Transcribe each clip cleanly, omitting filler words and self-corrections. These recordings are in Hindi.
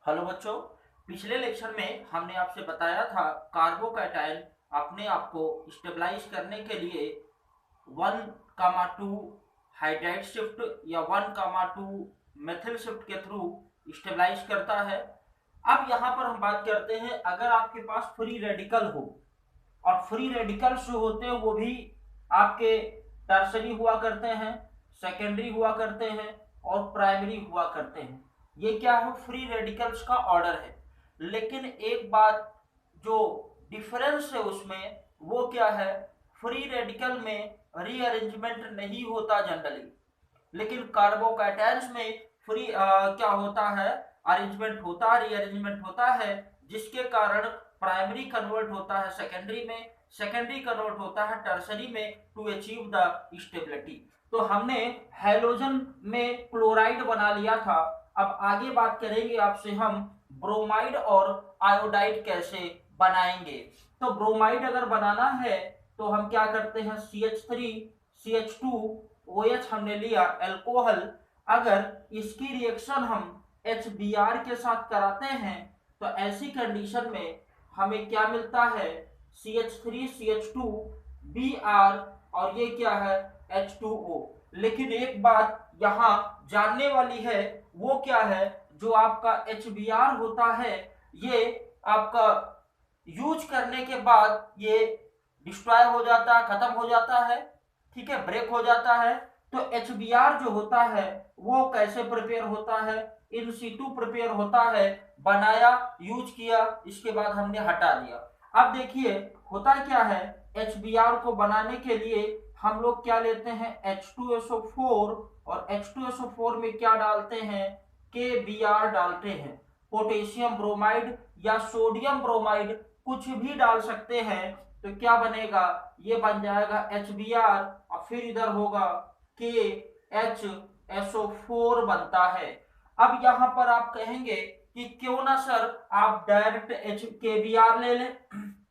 हेलो बच्चों। पिछले लेक्चर में हमने आपसे बताया था कार्बोकैटायन अपने आप को स्टेबलाइज करने के लिए 1,2 हाइड्राइड शिफ्ट या 1,2 मेथिल शिफ्ट के थ्रू स्टेबलाइज करता है। अब यहाँ पर हम बात करते हैं, अगर आपके पास फ्री रेडिकल हो, और फ्री रेडिकल्स जो होते हैं वो भी आपके टर्सरी हुआ करते हैं, सेकेंडरी हुआ करते हैं और प्राइमरी हुआ करते हैं। ये क्या है? फ्री रेडिकल्स का ऑर्डर है। लेकिन एक बात जो डिफरेंस है उसमें, वो क्या है? फ्री रेडिकल में रीअरेंजमेंट नहीं होता जनरली, लेकिन कार्बोकैटायंस में क्या होता है? अरेंजमेंट होता है, रीअरेंजमेंट होता है, जिसके कारण प्राइमरी कन्वर्ट होता है सेकेंडरी में, सेकेंडरी कन्वर्ट होता है टर्सरी में टू अचीव द स्टेबिलिटी। तो हमने हैलोजन में क्लोराइड बना लिया था। अब आगे बात करेंगे आपसे हम ब्रोमाइड और आयोडाइड कैसे बनाएंगे। तो ब्रोमाइड अगर बनाना है तो हम क्या करते हैं? CH3 CH2 OH हमने लिया एल्कोहल। अगर इसकी रिएक्शन हम HBr के साथ कराते हैं तो ऐसी कंडीशन में हमें क्या मिलता है? CH3 CH2 Br, और ये क्या है? H2O। लेकिन एक बात यहाँ जानने वाली है, वो क्या है? जो आपका HBr होता है, ये आपका यूज करने के बाद ये डिस्ट्रॉय हो जाता है, खत्म हो जाता है, ठीक है, ब्रेक हो जाता है। तो HBr जो होता है वो कैसे प्रिपेयर होता है? इन सीटू प्रिपेयर होता है। बनाया, यूज किया, इसके बाद हमने हटा दिया। अब देखिए होता क्या है, HBr को बनाने के लिए हम लोग क्या लेते हैं? H2SO4, और H2SO4 में क्या डालते हैं? KBr डालते हैं। पोटेशियम ब्रोमाइड या सोडियम ब्रोमाइड कुछ भी डाल सकते हैं। तो क्या बनेगा? ये बन जाएगा HBr, और फिर इधर होगा KHSO4 बनता है। अब यहां पर आप कहेंगे कि क्यों ना सर आप डायरेक्ट KBr ले लें,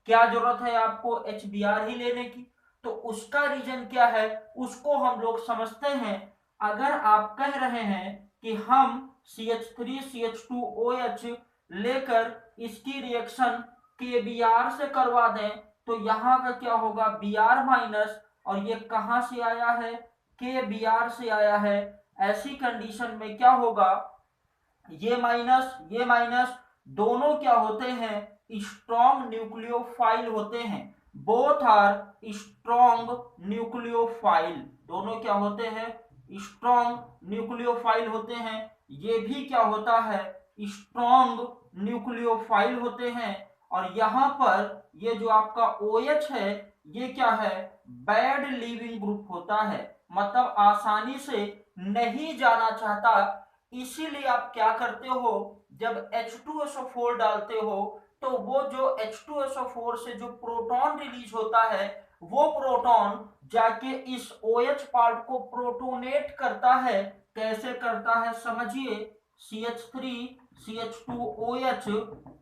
क्या जरूरत है आपको HBr ही लेने की? तो उसका रीजन क्या है उसको हम लोग समझते हैं। अगर आप कह रहे हैं कि हम CH3 CH2OH लेकर इसकी रिएक्शन KBr से करवा दें, तो यहाँ का क्या होगा? Br माइनस, और ये कहां से आया है? KBr से आया है। ऐसी कंडीशन में क्या होगा? ये माइनस दोनों क्या होते हैं? स्ट्रॉन्ग न्यूक्लियोफाइल होते हैं। बोथ आर स्ट्रॉन्ग न्यूक्लियोफाइल, दोनों क्या होते हैं? स्ट्रॉन्ग न्यूक्लियोफाइल होते हैं। ये भी क्या होता है? स्ट्रॉन्ग न्यूक्लियोफाइल होते हैं। और यहां पर ये जो आपका OH है, ये क्या है? बैड लीविंग ग्रुप होता है, मतलब आसानी से नहीं जाना चाहता। इसीलिए आप क्या करते हो? जब H2SO4 डालते हो तो वो जो H2SO4 से जो प्रोटॉन रिलीज होता है, वो प्रोटॉन जाके इस OH पार्ट को प्रोटोनेट करता है। कैसे करता है समझिए। CH3 CH2OH,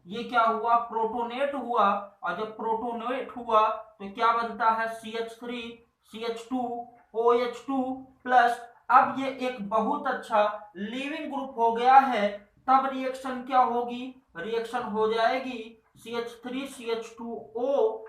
ये क्या हुआ? प्रोटोनेट हुआ। और जब प्रोटोनेट हुआ तो क्या बनता है? CH3 CH2OH2 plus. अब ये एक बहुत अच्छा लीविंग ग्रुप हो गया है। तब रिएक्शन क्या होगी? रिएक्शन हो जाएगी CH3 CH2O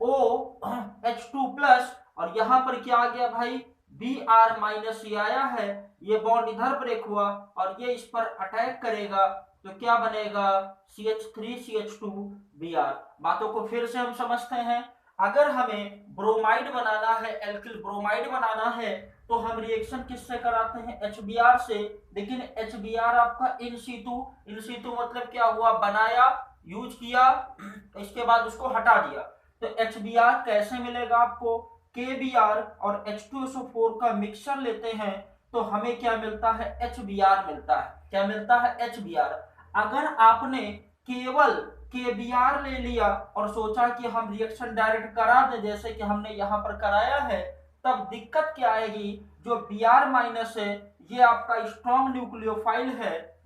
OH2 प्लस, और यहां पर क्या आ गया भाई? Br माइनस ये आया है। ये बॉन्ड इधर ब्रेक हुआ और ये इस पर अटैक करेगा, तो क्या बनेगा? CH3 CH2 Br। बातों को फिर से हम समझते हैं। अगर हमें ब्रोमाइड बनाना है, एल्किल ब्रोमाइड बनाना है, तो हम रिएक्शन किससे कराते हैं? HBr से। लेकिन HBr आपका इन सीटू मतलब क्या हुआ? बनाया, यूज किया, इसके बाद उसको हटा दिया। तो HBr कैसे मिलेगा आपको? KBr और H2SO4 का मिक्सचर लेते हैं तो हमें क्या मिलता है? HBr मिलता है। क्या मिलता है? HBr। अगर आपने केवल KBr ले लिया और सोचा कि हम रिएक्शन डायरेक्ट करा दें, जैसे कि हमने यहां पर कराया है, तब दिक्कत क्या आएगी? जो Br माइनस है, ये आपका स्ट्रॉन्ग न्यूक्लियोफाइल है,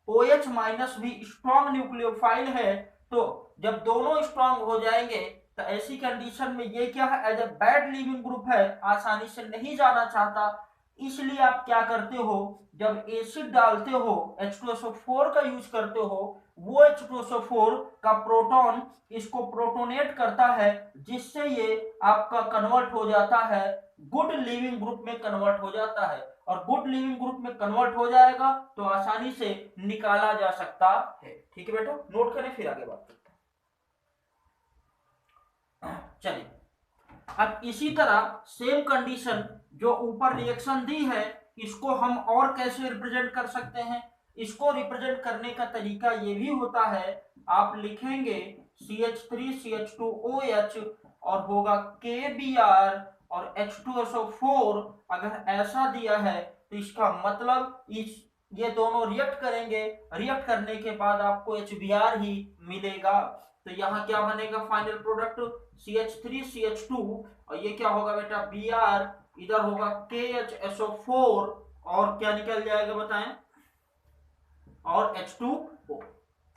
OH माइनस भी स्ट्रॉन्ग न्यूक्लियोफाइल है। तो जब दोनों स्ट्रॉन्ग हो जाएंगे तो ऐसी कंडीशन में ये क्या है? As a bad leaving group है, आसानी से नहीं जाना चाहता। इसलिए आप क्या करते हो, जब एसिड डालते हो H2SO4 का यूज करते हो, वो H2SO4 का प्रोटॉन इसको प्रोटोनेट करता है, जिससे ये आपका कन्वर्ट हो जाता है, गुड लिविंग ग्रुप में कन्वर्ट हो जाता है। और गुड लिविंग ग्रुप में कन्वर्ट हो जाएगा तो आसानी से निकाला जा सकता है। ठीक है बेटा, नोट करें, फिर आगे बात करते हैं। चलिए, अब इसी तरह सेम कंडीशन जो ऊपर रिएक्शन दी है, इसको हम और कैसे रिप्रेजेंट कर सकते हैं। इसको रिप्रेजेंट करने का तरीका ये भी होता है, आप लिखेंगे CH3CH2OH और होगा KBr और H2SO4। अगर ऐसा दिया है तो इसका मतलब ये दोनों रिएक्ट करेंगे, रिएक्ट करने के बाद आपको HBr ही मिलेगा। तो यहाँ क्या बनेगा फाइनल प्रोडक्ट, CH3CH2 और ये क्या होगा बेटा Br, इधर होगा KHSO4 और क्या निकल जाएगा बताएं, और H2O।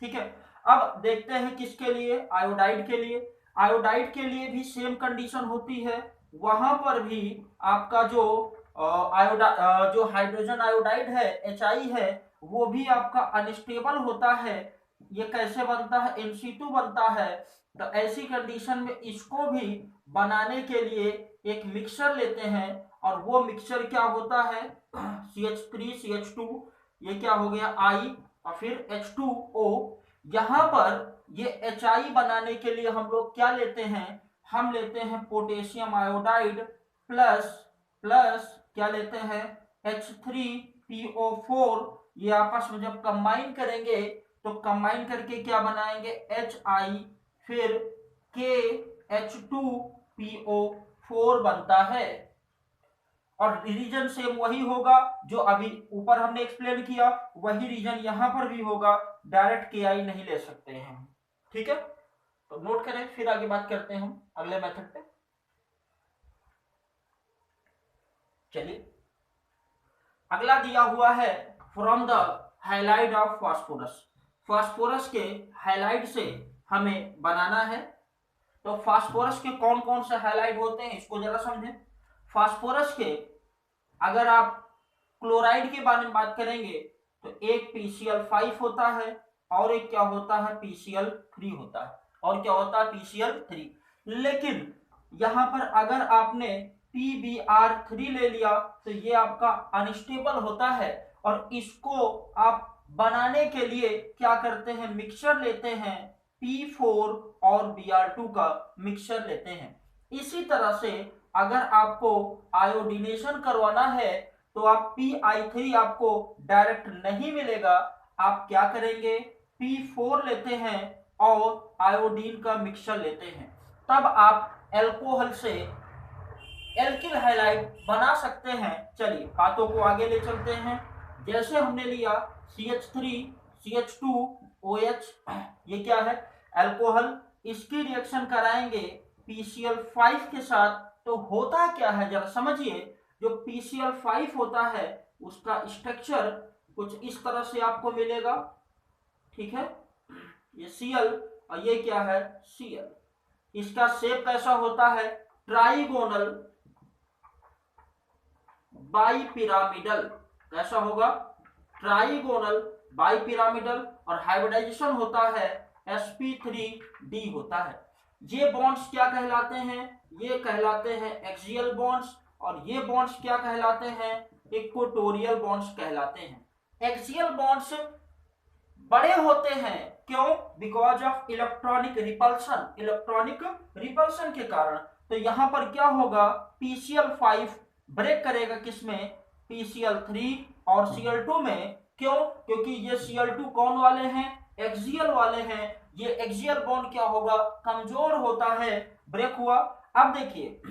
ठीक है, अब देखते हैं किसके लिए, आयोडाइड के लिए। आयोडाइड के लिए भी सेम कंडीशन होती है, वहां पर भी आपका जो जो हाइड्रोजन आयोडाइड है HI है, वो भी आपका अनस्टेबल होता है। ये कैसे बनता है, NC2 बनता है। तो ऐसी कंडीशन में इसको भी बनाने के लिए एक मिक्सचर लेते हैं, और वो मिक्सचर क्या होता है CH3CH2, ये क्या हो गया I और फिर H2O। यहां पर ये HI बनाने के लिए हम लोग क्या लेते हैं, हम लेते हैं पोटेशियम आयोडाइड प्लस प्लस क्या लेते हैं H3PO4। ये आपस में जब कंबाइन करेंगे तो कंबाइन करके क्या बनाएंगे HI, फिर KH2PO4 बनता है। और रीजन सेम वही होगा जो अभी ऊपर हमने एक्सप्लेन किया, वही रीजन यहां पर भी होगा, डायरेक्ट KI नहीं ले सकते हैं। ठीक है, तो नोट करें, फिर आगे बात करते हैं हम अगले मेथड पे। चलिए, अगला दिया हुआ है from the highlight of phosphorus. Phosphorus के हाइलाइट से हमें बनाना है। तो फास्फोरस के कौन कौन से हाइलाइट होते हैं इसको जरा समझें। फास्फोरस के अगर आप क्लोराइड के बारे में बात करेंगे तो एक PCl5 होता है, और एक क्या होता है PCl3 होता है, और क्या होता है PCl3। लेकिन यहां पर अगर आपने PBr3 ले लिया तो ये आपका अनस्टेबल होता है, और इसको आप बनाने के लिए क्या करते हैं, मिक्सचर लेते हैं, P4 और Br2 का मिक्सचर लेते हैं। इसी तरह से अगर आपको आयोडीनेशन करवाना है तो आप PI3 आपको डायरेक्ट नहीं मिलेगा, आप क्या करेंगे P4 लेते हैं और आयोडीन का मिक्सचर लेते हैं, तब आप एल्कोहल से एल्किल हाइलाइड बना सकते हैं। चलिए बातों को आगे ले चलते हैं। जैसे हमने लिया CH3CH2OH, ये क्या है एल्कोहल, इसकी रिएक्शन कराएंगे PCl5 के साथ, तो होता क्या है जरा समझिए। जो PCl5 होता है उसका स्ट्रक्चर कुछ इस तरह से आपको मिलेगा। ठीक है, ये Cl और ये क्या है Cl। इसका शेप कैसा होता है, ट्राइगोनल बाइपिरामिडल। कैसा होगा, ट्राइगोनल बाइपिरामिडल। और हाइब्रिडाइजेशन होता है sp3d होता है। ये बॉन्ड्स क्या कहलाते हैं, ये कहलाते हैं एक्सियल बॉन्ड्स, और ये बॉन्ड्स क्या कहलाते हैं, इक्वेटोरियल बॉन्ड्स कहलाते हैं। एक्सियल बॉन्ड्स बड़े होते हैं, क्यों, because of electronic repulsion, electronic repulsion के कारण। तो यहां पर क्या होगा, PCl5 ब्रेक करेगा किसमें, PCl3 और Cl2 में। क्यों, क्योंकि ये Cl2 कौन वाले हैं, एक्सियल वाले हैं। ये एक्सियल बॉन्ड क्या होगा, कमजोर होता है, ब्रेक हुआ। अब देखिए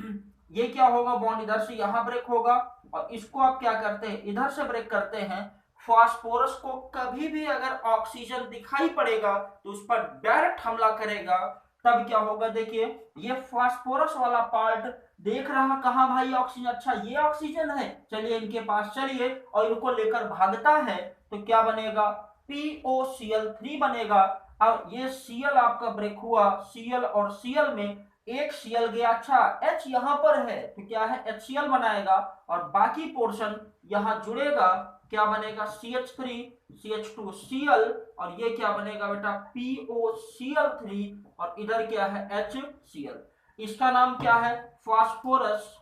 ये क्या होगा, बॉन्ड इधर से यहां ब्रेक होगा, और इसको आप क्या करते हैं, इधर से ब्रेक करते हैं। फास्फोरस को कभी भी अगर ऑक्सीजन दिखाई पड़ेगा तो उस पर डायरेक्ट हमला करेगा, तब क्या होगा, देखिए ये फास्फोरस वाला पार्ट देख रहा कहां भाई ऑक्सीजन, अच्छा ये ऑक्सीजन है, चलिए इनके पास चलिए, और इनको लेकर भागता है, तो क्या बनेगा POCl3 बनेगा। अब ये Cl आपका ब्रेक हुआ, Cl और Cl में एक Cl गया, अच्छा H यहाँ पर है तो क्या है HCl बनाएगा और बाकी पोर्शन यहाँ जुड़ेगा, क्या बनेगा CH3 CH2Cl और ये क्या बनेगा बेटा POCl3 और इधर क्या है HCl। इसका नाम क्या है फास्फोरस,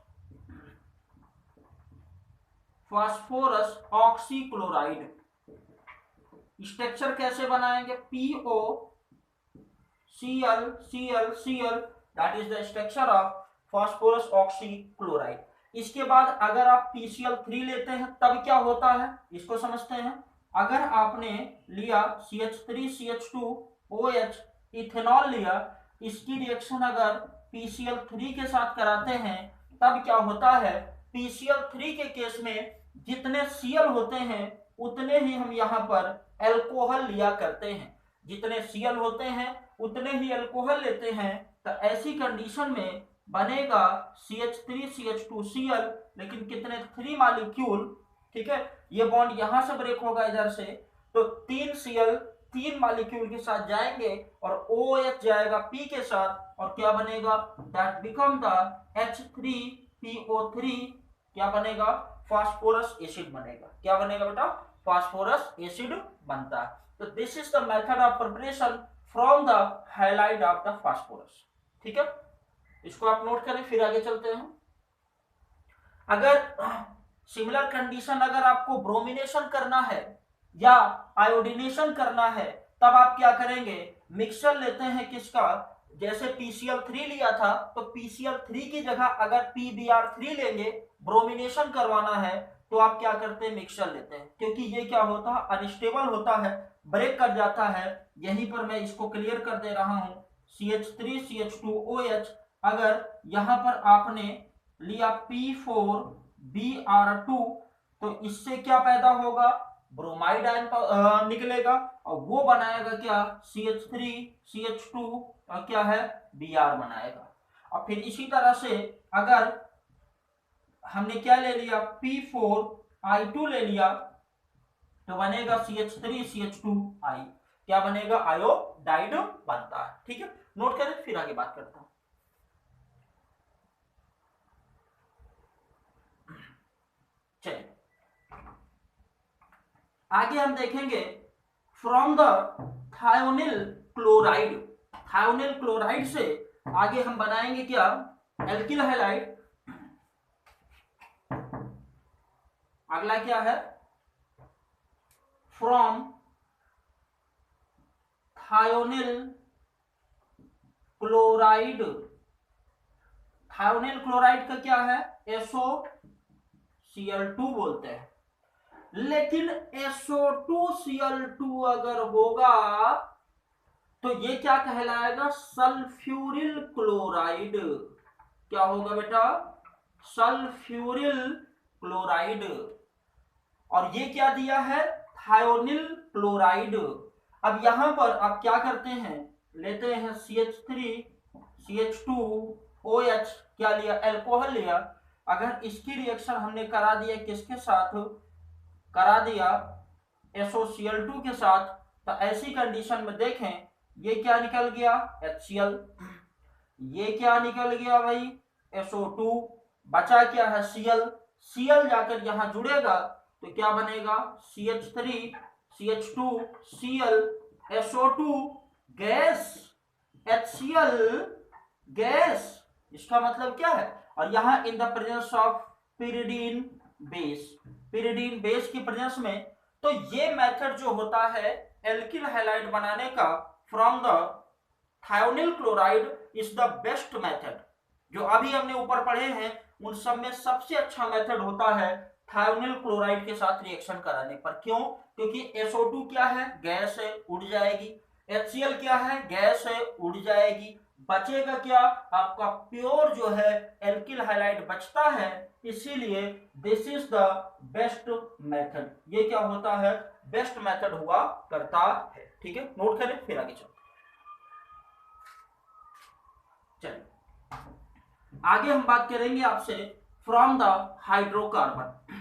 फास्फोरस ऑक्सीक्लोराइड। स्ट्रक्चर कैसे बनाएंगे POCl that is the structure of phosphorus oxychloride. इसके बाद अगर आप PCl3 लेते हैं तब क्या होता है इसको समझते हैं। अगर आपने लिया CH3CH2OH इथेनॉल लिया, इसकी रिएक्शन अगर PCl3 के साथ कराते हैं तब क्या होता है PCl3 के केस में जितने Cl होते हैं उतने ही हम यहाँ पर अल्कोहल लिया करते हैं, जितने Cl होते हैं उतने ही अल्कोहल लेते हैं। तो ऐसी कंडीशन में बनेगा CH3CH2Cl, लेकिन कितने 3 मॉलिक्यूल, ठीक है। ये बॉन्ड यहां से ब्रेक होगा इधर से, तो 3 Cl 3 मॉलिक्यूल के साथ जाएंगे और OH जाएगा P के साथ और क्या बनेगा दैट बिकम द H3PO3, क्या बनेगा फास्फोरस एसिड बनेगा। क्या बनेगा बेटा फास्फोरस एसिड बनता है। तो this is the method of preparation from the highlight of the phosphorus, ठीक है। इसको आप नोट करें, फिर आगे चलते हैं। अगर सिमिलर कंडीशन अगर आपको ब्रोमिनेशन करना है या आयोडीनेशन करना है तब आप क्या करेंगे, मिक्सचर लेते हैं किसका, जैसे PCl3 लिया था तो PCl3 की जगह अगर PBr3 लेंगे, ब्रोमिनेशन करवाना है तो आप क्या करते हैं मिक्सचर लेते हैं, क्योंकि ये क्या होता है अनस्टेबल होता है, ब्रेक कर जाता है। यहीं पर मैं इसको क्लियर कर दे रहा हूं CH3CH2OH, अगर यहां पर आपने लिया P4Br2 तो इससे क्या पैदा होगा ब्रोमाइड आयन निकलेगा और वो बनाएगा क्या CH3CH2 और क्या है Br बनाएगा। और फिर इसी तरह से अगर हमने क्या ले लिया P4I2 ले लिया तो बनेगा CH3CH2I, क्या बनेगा आयोडाइड बनता है, ठीक है। नोट करें, फिर आगे बात करता हूं। चलिए आगे हम देखेंगे from the thionyl chloride, thionyl chloride से आगे हम बनाएंगे क्या एल्किल हैलाइड। अगला क्या है from thionyl chloride, thionyl chloride का क्या है SOCl2 बोलते हैं, लेकिन SO2Cl2 अगर होगा तो ये क्या कहलाएगा सल्फ्यूरिल क्लोराइड। क्या होगा बेटा सल्फ्यूरिल क्लोराइड, और ये क्या दिया है थायोनिल क्लोराइड। अब यहां पर आप क्या करते हैं लेते हैं CH3CH2OH, क्या लिया अल्कोहल लिया, अगर इसकी रिएक्शन हमने करा दिया किसके साथ, करा दिया SOCl2 के साथ, तो ऐसी कंडीशन में देखें ये क्या निकल गया HCl, ये क्या निकल गया भाई SO2, बचा क्या है Cl, Cl जाकर यहां जुड़ेगा तो क्या बनेगा CH3CH2Cl SO2 gas, HCl gas, इसका मतलब क्या है। और यहां in the presence of pyridine base, pyridine base की प्रेजेंस में, तो ये मेथड जो होता है एल्किल हैलाइड बनाने का from the thionyl chloride is the best method. जो अभी हमने ऊपर पढ़े हैं उन सब में सबसे अच्छा मेथड होता है थायोनिल क्लोराइड के साथ रिएक्शन कराने पर। क्यों, क्योंकि SO2 क्या है गैस है उड़ जाएगी, HCl क्या है गैस है उड़ जाएगी, बचेगा क्या आपका प्योर जो है एल्किल हैलाइड बचता है, इसीलिए this is the best method. ये क्या होता है बेस्ट मेथड हुआ करता है, ठीक है। नोट करें, फिर आगे चलते चलिए आगे हम बात करेंगे आपसे फ्रॉम द हाइड्रोकार्बन।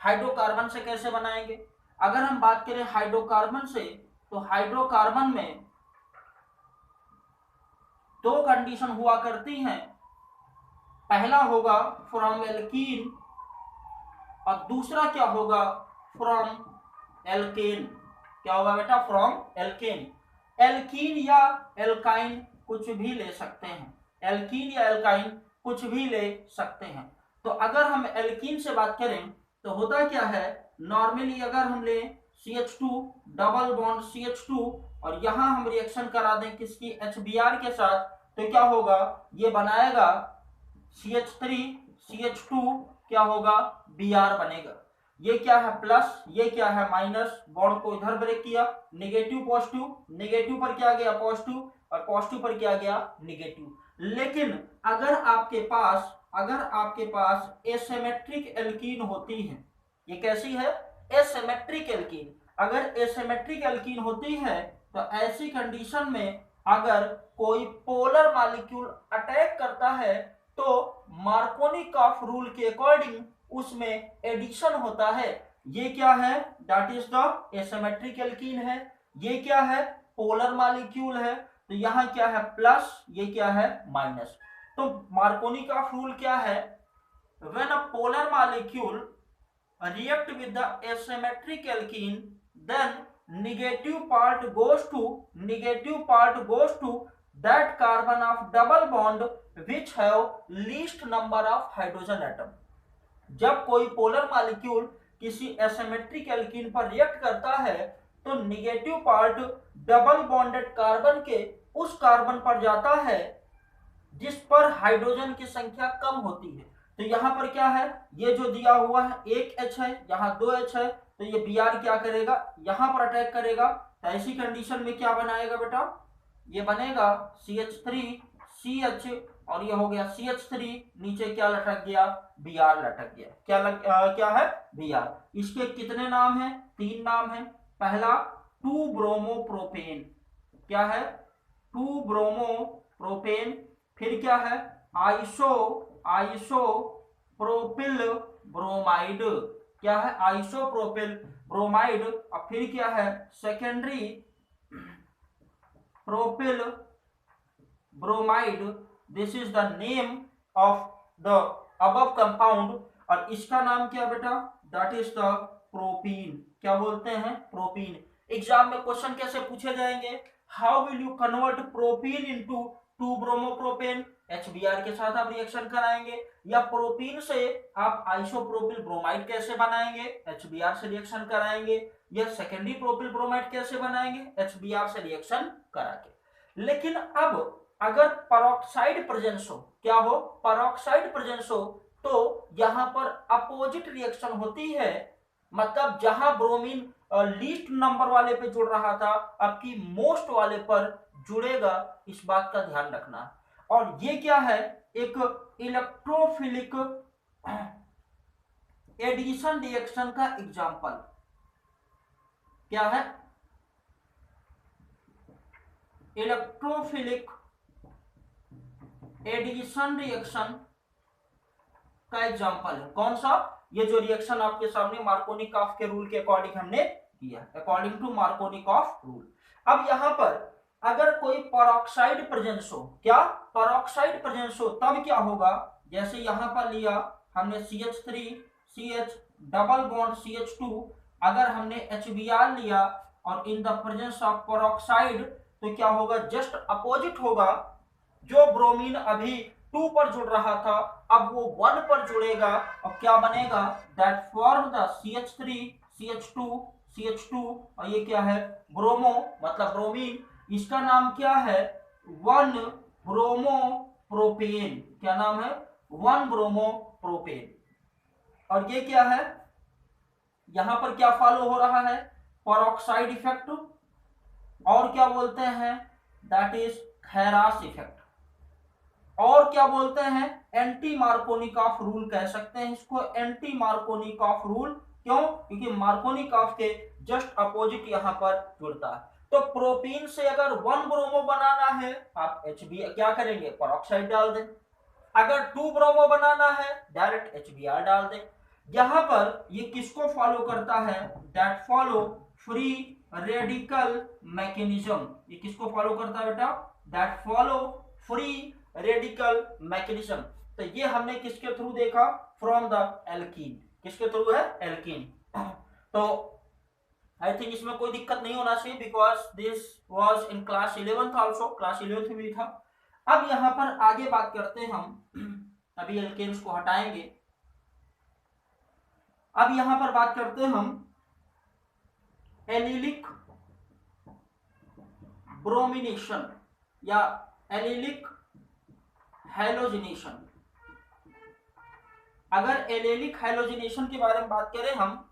हाइड्रोकार्बन से कैसे बनाएंगे, अगर हम बात करें हाइड्रोकार्बन से तो हाइड्रोकार्बन में दो कंडीशन हुआ करती हैं, पहला होगा फ्रॉम एल्कीन और दूसरा क्या होगा, फ्रॉम एल्केन। क्या होगा बेटा, फ्रॉम एल्केन। एल्कीन या एल्काइन कुछ भी ले सकते हैं, एल्कीन या एल्काइन कुछ भी ले सकते हैं। तो अगर हम एल्कीन से बात करें तो होता क्या है, नॉर्मली अगर हम ले CH2 डबल बॉन्ड CH2 और यहां हम रिएक्शन करा दें किसकी, HBr के साथ, तो क्या होगा, ये बनाएगा CH3 CH2, क्या होगा, Br बनेगा। ये क्या है प्लस, ये क्या है माइनस, बॉन्ड को इधर ब्रेक किया, नेगेटिव पॉजिटिव, नेगेटिव पर क्या गया पॉजिटिव और पॉजिटिव पर क्या गया नेगेटिव। लेकिन अगर आपके पास एसिमेट्रिक एल्कीन होती है, ये कैसी है, एसिमेट्रिक एल्कीन। अगर एसिमेट्रिक एल्कीन होती है तो ऐसी कंडीशन में अगर कोई पोलर मॉलिक्यूल अटैक करता है तो मार्कोनिकॉफ रूल के अकॉर्डिंग उसमें एडिशन होता है। ये क्या है, that is the asymmetric alkene है। ये क्या है, पोलर मॉलिक्यूल है, तो यहां क्या है प्लस, ये क्या है माइनस। तो मार्कोनिकॉफ रूल क्या है, when a polar molecule react with the asymmetric alkene, then negative part goes to that carbon of double bond which have least number of hydrogen atom। जब कोई पोलर मॉलिक्यूल किसी एसिमेट्रिक एल्कीन पर रिएक्ट करता है तो negative part double bonded carbon के उस कार्बन पर जाता है जिस पर हाइड्रोजन की संख्या कम होती है। तो यहां पर क्या है, ये जो दिया हुआ है एक H है, यहाँ 2 H है, तो ये Br क्या करेगा, यहां पर अटैक करेगा। तो ऐसी कंडीशन में क्या बनाएगा बेटा, ये बनेगा CH3 CH और ये हो गया CH3, नीचे क्या लटक गया, Br लटक गया। क्या है Br। इसके कितने नाम हैं, 3 नाम हैं। पहला 2 ब्रोमोप्रोपेन, क्या है 2 ब्रोमोप्रोपेन। फिर क्या है आइसोप्रोपिल ब्रोमाइड, क्या है आइसोप्रोपिल ब्रोमाइड। और फिर क्या है secondary propyl bromide. This is the name of the above compound. और इसका नाम क्या बेटा, दैट इज द प्रोपीन। क्या बोलते हैं, प्रोपीन। एग्जाम में क्वेश्चन कैसे पूछे जाएंगे, how will you convert propene into 2 bromopropane, HBr के साथ आप रिएक्शन कराएंगे, या प्रोपीन से आप आइसोप्रोपिल ब्रोमाइड कैसे बनाएंगे, HBr से रिएक्शन कराएंगे, या सेकेंडरी प्रोपिल ब्रोमाइड कैसे बनाएंगे, HBr से रिएक्शन करा के। लेकिन अब अगर पेरोक्साइड प्रेजेंस हो, क्या हो, पेरोक्साइड प्रेजेंस हो, तो यहां पर अपोजिट रिएक्शन होती है। मतलब जहां ब्रोमीन लीस्ट नंबर वाले पे जुड़ रहा था आपकी मोस्ट वाले पर जुड़ेगा, इस बात का ध्यान रखना। और ये क्या है, एक इलेक्ट्रोफिलिक एडिशन रिएक्शन का एग्जांपल। क्या है, इलेक्ट्रोफिलिक एडिशन रिएक्शन का एग्जांपल है। कौन सा, ये जो रिएक्शन आपके सामने मार्कोनिकॉफ के रूल के अकॉर्डिंग हमने किया, अकॉर्डिंग टू मार्कोनिकॉफ रूल। अब यहां पर अगर कोई पेरोक्साइड प्रेजेंस हो, क्या पेरोक्साइड प्रेजेंस हो, तब क्या होगा, जैसे यहां पर लिया हमने CH3 CH double bond CH2, अगर हमने HBr लिया और in the presence of peroxide, तो क्या होगा, जस्ट अपोजिट होगा। जो ब्रोमीन अभी 2 पर जुड़ रहा था अब वो 1 पर जुड़ेगा और क्या बनेगा, that form the CH3 CH2 और ये क्या है ब्रोमो, मतलब ब्रोमीन। इसका नाम क्या है, 1 ब्रोमोप्रोपेन। क्या नाम है, 1 ब्रोमोप्रोपेन। और ये क्या है, यहां पर क्या फॉलो हो रहा है, पेरोक्साइड इफेक्ट, और क्या बोलते हैं, दैट इज खैरास इफेक्ट, और क्या बोलते हैं, एंटी मार्कोनिकॉफ रूल कह सकते हैं इसको, एंटी मार्कोनिकॉफ रूल। क्यों, क्योंकि मार्कोनिकॉफ के जस्ट अपोजिट यहां पर जुड़ता है। तो प्रोपीन से अगर 1 ब्रोमो बनाना है आप HB क्या करेंगे, पेरोक्साइड डाल दें। अगर 2 ब्रोमो बनाना है डायरेक्ट HBr डाल दें। यहां पर ये किसको फॉलो करता है, that follow free radical mechanism. ये किसको फॉलो करता है बेटा, that follow free radical mechanism. तो ये हमने किसके थ्रू देखा, फ्रॉम द एल्कीन, किसके थ्रू है, एल्कीन। तो आई थिंक इसमें कोई दिक्कत नहीं होना चाहिए because this was in class 11th also, class 11th में भी था। अब यहां पर आगे बात करते हैं हम, अभी एल्केन्स को हटाएंगे। अब यहां पर बात करते हैं हम एलिलिक ब्रोमिनेशन या एलिलिक हैलोजिनेशन। अगर एलिलिक हैलोजिनेशन के बारे में बात करें हम,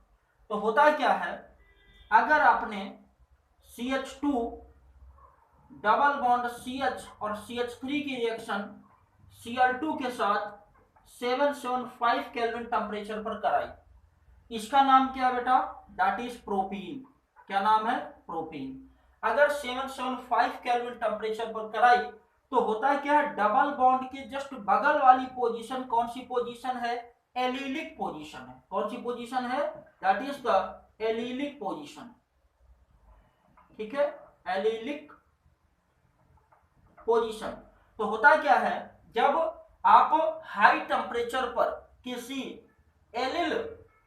तो होता क्या है, अगर आपने CH2 डबल बॉन्ड CH और CH3 की रिएक्शन Cl2 के साथ 775 केल्विन टेम्परेचर पर कराई, इसका नाम क्या बेटा, दैट इज प्रोपीन। क्या नाम है, प्रोपीन। अगर 775 केल्विन टेम्परेचर पर कराई तो होता है क्या, डबल बॉन्ड के जस्ट बगल वाली पोजीशन कौन सी पोजीशन है, एलिलिक पोजीशन है। कौन सी पोजीशन है, that is the allylic position. ठीक है, एलिलिक पोजीशन। तो होता क्या है, जब आप हाई टेम्परेचर पर किसी एलिल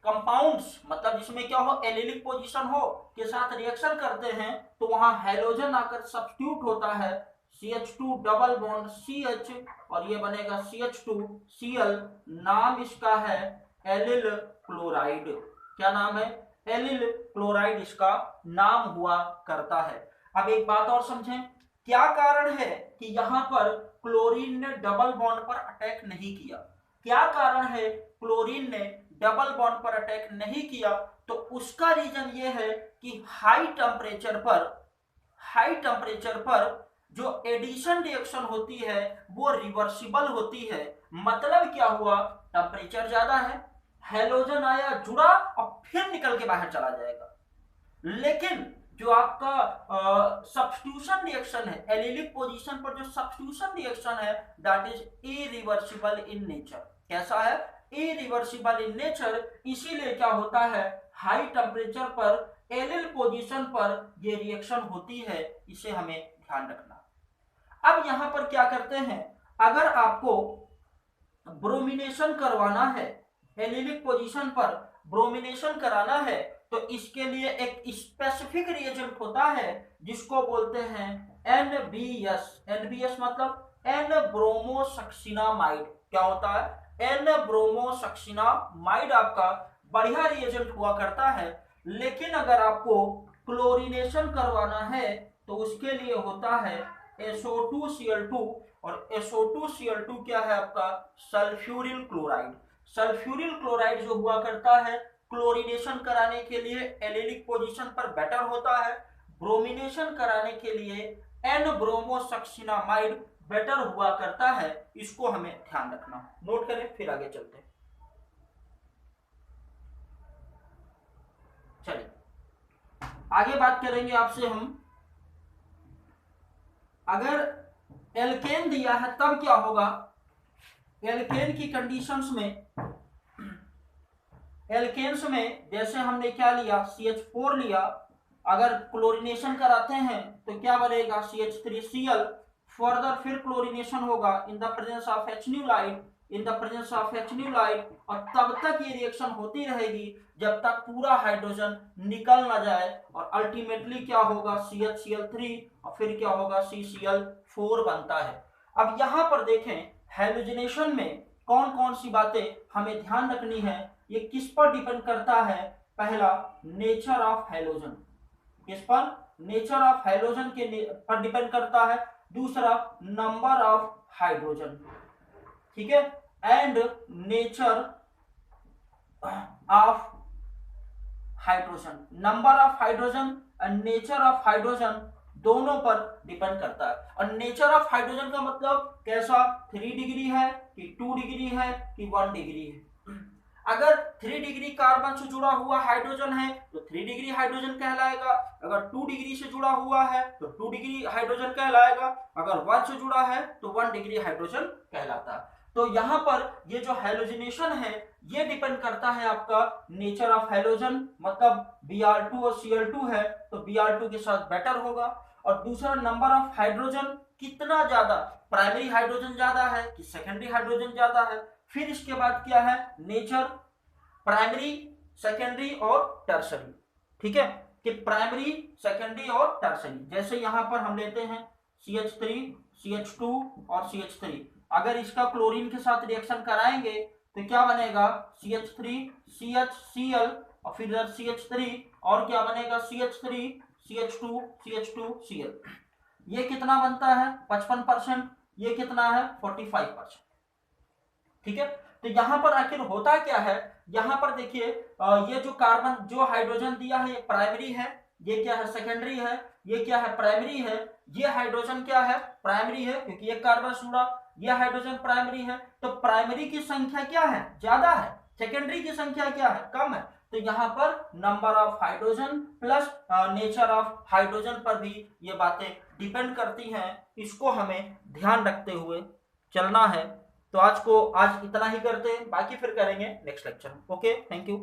कंपाउंड्स, मतलब जिसमें क्या हो, एलिलिक पोजीशन हो, के साथ रिएक्शन करते हैं तो वहां हैलोजन आकर सब्स्टिट्यूट होता है, CH2 डबल बॉन्ड CH और ये बनेगा CH2Cl। नाम इसका है एलिल क्लोराइड। क्या नाम है, एलिल क्लोराइड इसका नाम हुआ करता है। अब एक बात और समझें, क्या कारण है कि यहां पर क्लोरीन ने डबल बॉन्ड पर अटैक नहीं किया। क्या कारण है क्लोरीन ने डबल बॉन्ड पर अटैक नहीं किया, तो उसका रीजन ये है कि हाई टेम्परेचर पर जो एडिशन रिएक्शन होती है वो रिवर्सिबल होती है। मतलब क्या हुआ, टेम्परेचर ज्यादा है, हैलोजन आया, जुड़ा और फिर निकल के बाहर चला जाएगा। लेकिन जो आपका सब्स्टिट्यूशन रिएक्शन है, एलिलिक पोजीशन पर जो सब्स्टिट्यूशन रिएक्शन है, that is irreversible in nature. कैसा है, इरिवर्सिबल इन नेचर। इसीलिए क्या होता है, हाई टेम्परेचर पर एलिल पोजीशन पर ये रिएक्शन होती है, इसे हमें ध्यान रखना। अब यहां पर क्या करते हैं, अगर आपको ब्रोमिनेशन करवाना है, एलिलिक पोजीशन पर ब्रोमिनेशन कराना है, तो इसके लिए एक स्पेसिफिक रिएजेंट होता है जिसको बोलते हैं NBS। NBS मतलब एन ब्रोमोसक्सिनामाइड। क्या होता है, एन ब्रोमोसक्सिनामाइड आपका बढ़िया रिएजेंट हुआ करता है। लेकिन अगर आपको क्लोरीनेशन करवाना है तो उसके लिए होता है SO2Cl2, और SO2Cl2 क्या है आपका, सल्फ्यूरिल क्लोराइड। सल्फ्यूरिल क्लोराइड जो हुआ करता है क्लोरीनेशन कराने के लिए एलिलिक पोजीशन पर बेटर होता है, ब्रोमिनेशन कराने के लिए एन ब्रोमोसक्सिनामाइड बेटर हुआ करता है। इसको हमें ध्यान रखना, नोट करें, फिर आगे चलते हैं। चलिए आगे बात करेंगे आपसे हम, अगर एल्केन दिया है तब क्या होगा। एल्केन की कंडीशंस में, एल्केन्स में जैसे हमने क्या लिया, CH4 लिया, अगर क्लोरीनेशन कराते हैं तो क्या बनेगा, CH3Cl। फर्दर फिर क्लोरीनेशन होगा in the presence of H न्यूलाइड, और तब तक ये रिएक्शन होती रहेगी जब तक पूरा हाइड्रोजन निकल ना जाए, और अल्टीमेटली क्या होगा, CHCl3 और फिर क्या होगा, CCl4 बनता है। अब यहां पर देखें हैलोजिनेशन में कौन कौन सी बातें हमें ध्यान रखनी है। ये किस पर डिपेंड करता है, पहला नेचर ऑफ हैलोजन, किस पर, नेचर ऑफ हैलोजन के पर डिपेंड करता है। दूसरा नंबर ऑफ हाइड्रोजन, ठीक है, and nature of hydrogen. Number of hydrogen and nature of hydrogen दोनों पर डिपेंड करता है। और नेचर ऑफ हाइड्रोजन का मतलब कैसा, 3 डिग्री है कि 2 डिग्री है कि 1 डिग्री है। अगर 3 डिग्री कार्बन से जुड़ा हुआ हाइड्रोजन है तो 3 डिग्री हाइड्रोजन कहलाएगा, अगर 2 डिग्री से जुड़ा हुआ है तो 2 डिग्री हाइड्रोजन कहलाएगा, अगर 1 से जुड़ा है तो 1 डिग्री हाइड्रोजन कहलाता है। तो यहाँ पर ये जो हैलोजिनेशन है ये डिपेंड करता है आपका नेचर ऑफ हैलोजन, मतलब Br2 और Cl2 है तो Br2 के साथ बेटर होगा, और दूसरा नंबर ऑफ हाइड्रोजन कितना ज्यादा, प्राइमरी हाइड्रोजन ज्यादा है कि सेकेंडरी हाइड्रोजन ज्यादा है। फिर इसके बाद क्या है, नेचर, प्राइमरी, सेकेंडरी और टर्सरी। ठीक है, कि प्राइमरी, सेकेंडरी और टर्सरी। जैसे यहां पर हम लेते हैं CH3, CH2 और CH3, अगर इसका क्लोरीन के साथ रिएक्शन कराएंगे तो क्या बनेगा, CH3 CHCl और फिर CH3 और क्या बनेगा, CH3 CH2 CH2 Cl। ये कितना बनता है 55%, ये कितना है 45%। ठीक है, तो यहां पर आखिर होता क्या है, यहां पर देखिए ये जो कार्बन, जो हाइड्रोजन दिया है ये प्राइमरी है, ये क्या है सेकेंडरी है, ये क्या है प्राइमरी है, ये हाइड्रोजन क्या है प्राइमरी है क्योंकि ये कार्बन जुड़ा, ये हाइड्रोजन प्राइमरी है। तो प्राइमरी की संख्या क्या है, ज्यादा है, सेकेंडरी की संख्या क्या है, कम है। तो यहाँ पर number of hydrogen plus nature of hydrogen पर भी ये बातें डिपेंड करती हैं, इसको हमें ध्यान रखते हुए चलना है। तो आज इतना ही करते हैं, बाकी फिर करेंगे नेक्स्ट लेक्चर में। Okay, thank you.